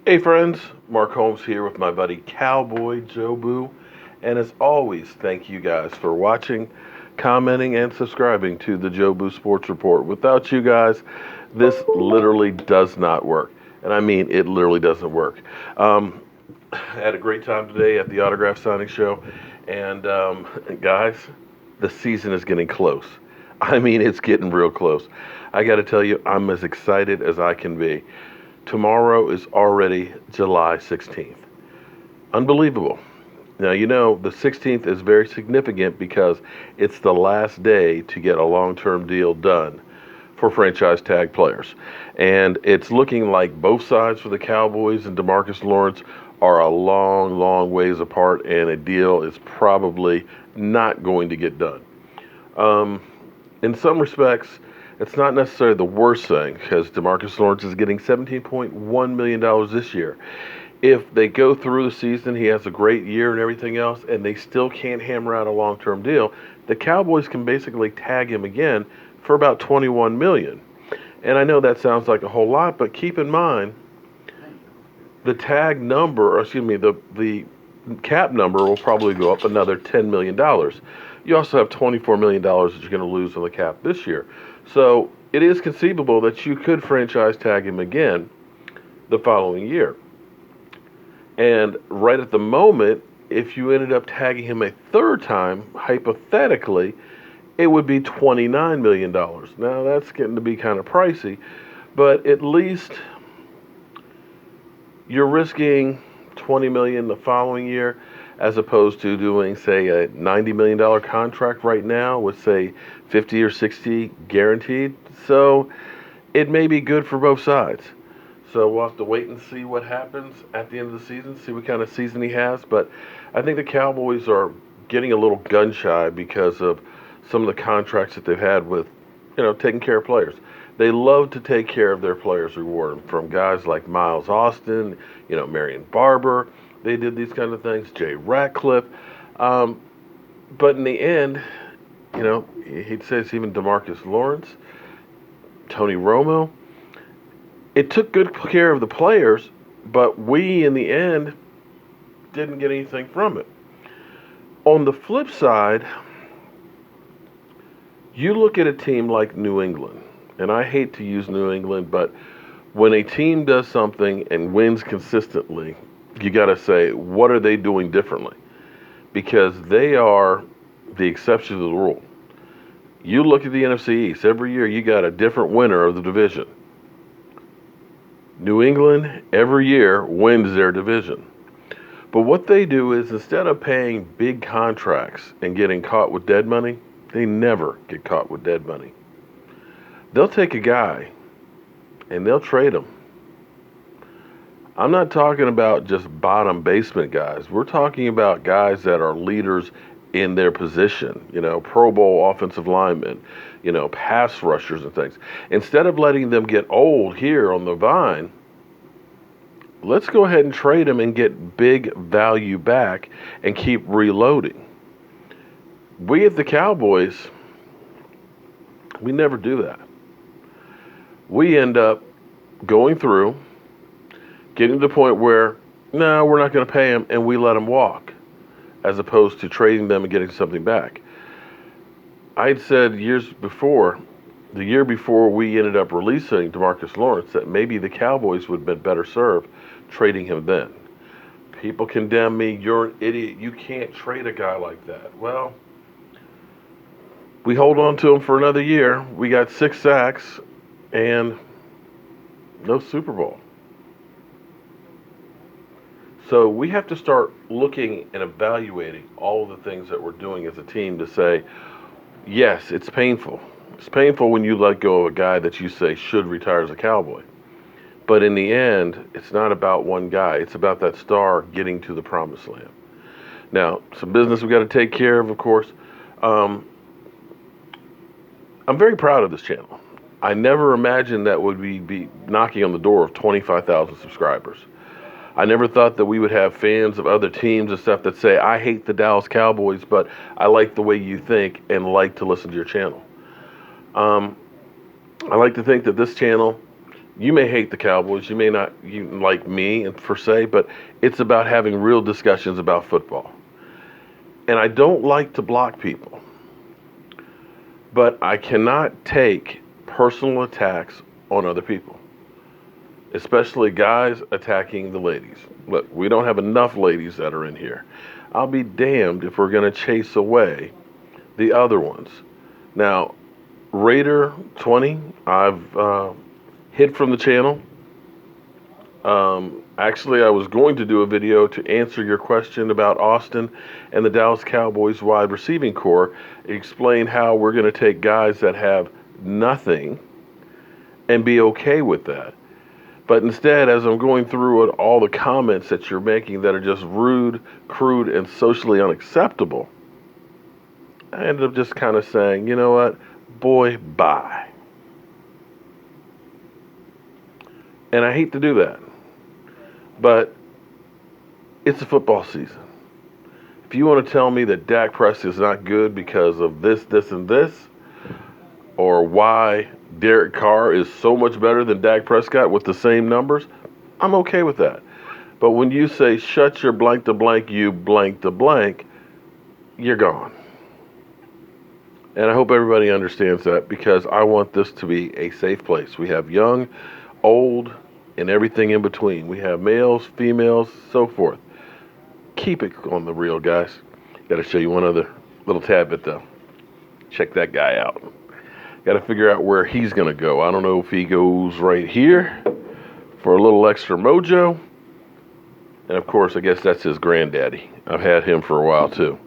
Hey friends, Mark Holmes here with my buddy Cowboy Joe Boo. And as always, thank you guys for watching, commenting, and subscribing to the Joe Boo Sports Report. Without you guys, this literally does not work. And I mean, it literally doesn't work. I had a great time today at the autograph signing show. And guys, the season is getting close. I mean, it's getting real close. I got to tell you, I'm as excited as I can be. Tomorrow is already July 16th. Unbelievable. Now, you know, the 16th is very significant because it's the last day to get a long term deal done for franchise tag players. And it's looking like both sides for the Cowboys and Demarcus Lawrence are a long, long ways apart, and a deal is probably not going to get done. In some respects, it's not necessarily the worst thing because Demarcus Lawrence is getting $17.1 million this year. If they go through the season, he has a great year and everything else, and they still can't hammer out a long-term deal, the Cowboys can basically tag him again for about $21 million. And I know that sounds like a whole lot, but keep in mind the tag number, or excuse me, the cap number will probably go up another $10 million. You also have $24 million that you're going to lose on the cap this year. So it is conceivable that you could franchise tag him again the following year. And right at the moment, if you ended up tagging him a third time, hypothetically, it would be $29 million. Now, that's getting to be kind of pricey, but at least you're risking $20 million the following year as opposed to doing, say, a $90 million contract right now with, say, 50 or 60 guaranteed. So it may be good for both sides. So we'll have to wait and see what happens at the end of the season, see what kind of season he has. But I think the Cowboys are getting a little gun shy because of some of the contracts that they've had with, taking care of players. They love to take care of their players, reward them, from guys like Miles Austin, Marion Barber. They did these kind of things, Jay Ratcliffe. But in the end, he says even Demarcus Lawrence, Tony Romo. It took good care of the players, but we, in the end, didn't get anything from it. On the flip side, you look at a team like New England, and I hate to use New England, but when a team does something and wins consistently, you got to say, what are they doing differently? Because they are the exception to the rule. You look at the NFC East, every year you got a different winner of the division. New England, every year, wins their division. But what they do is, instead of paying big contracts and getting caught with dead money, they never get caught with dead money. They'll take a guy and they'll trade him. I'm not talking about just bottom basement guys. We're talking about guys that are leaders in their position, Pro Bowl offensive linemen, pass rushers and things. Instead of letting them get old here on the vine, let's go ahead and trade them and get big value back and keep reloading. We at the Cowboys, we never do that. We end up going through, getting to the point where, no, we're not going to pay them, and we let them walk, as opposed to trading them and getting something back. I'd said the year before we ended up releasing Demarcus Lawrence, that maybe the Cowboys would have been better served trading him then. People condemn me, you're an idiot, you can't trade a guy like that. Well, we hold on to him for another year. We got 6 sacks and no Super Bowl. So we have to start looking and evaluating all of the things that we're doing as a team to say, yes, it's painful. It's painful when you let go of a guy that you say should retire as a Cowboy. But in the end, it's not about one guy. It's about that star getting to the promised land. Now, some business we got to take care of course. I'm very proud of this channel. I never imagined that would be knocking on the door of 25,000 subscribers. I never thought that we would have fans of other teams and stuff that say, I hate the Dallas Cowboys, but I like the way you think and like to listen to your channel. I like to think that this channel You may hate the Cowboys, you may not like me per se, but it's about having real discussions about football. And I don't like to block people, but I cannot take personal attacks on other people, especially guys attacking the ladies. Look, we don't have enough ladies that are in here. I'll be damned if we're going to chase away the other ones. Now, Raider 20, I've hid from the channel. Actually, I was going to do a video to answer your question about Austin and the Dallas Cowboys wide receiving core, explain how we're going to take guys that have nothing and be okay with that. But instead, as I'm going through all the comments that you're making that are just rude, crude, and socially unacceptable, I ended up just kind of saying, you know what, boy, bye. And I hate to do that, but it's a football season. If you want to tell me that Dak Prescott is not good because of this, this, and this, or why Derek Carr is so much better than Dak Prescott with the same numbers, I'm okay with that. But when you say, shut your blank to blank, you blank to blank, you're gone. And I hope everybody understands that, because I want this to be a safe place. We have young, old, and everything in between. We have males, females, so forth. Keep it on the real, guys. Got to show you one other little tad bit, though. Check that guy out. Got to figure out where he's going to go. I don't know if he goes right here for a little extra mojo. And, of course, I guess that's his granddaddy. I've had him for a while, too.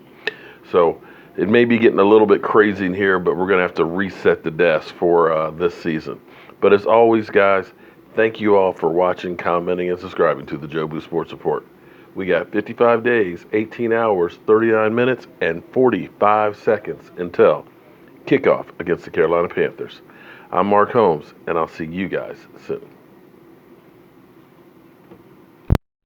So it may be getting a little bit crazy in here, but we're going to have to reset the desk for this season. But as always, guys, thank you all for watching, commenting, and subscribing to the Jobu Sports Report. We got 55 days, 18 hours, 39 minutes, and 45 seconds until kickoff against the Carolina Panthers. I'm Mark Holmes, and I'll see you guys soon.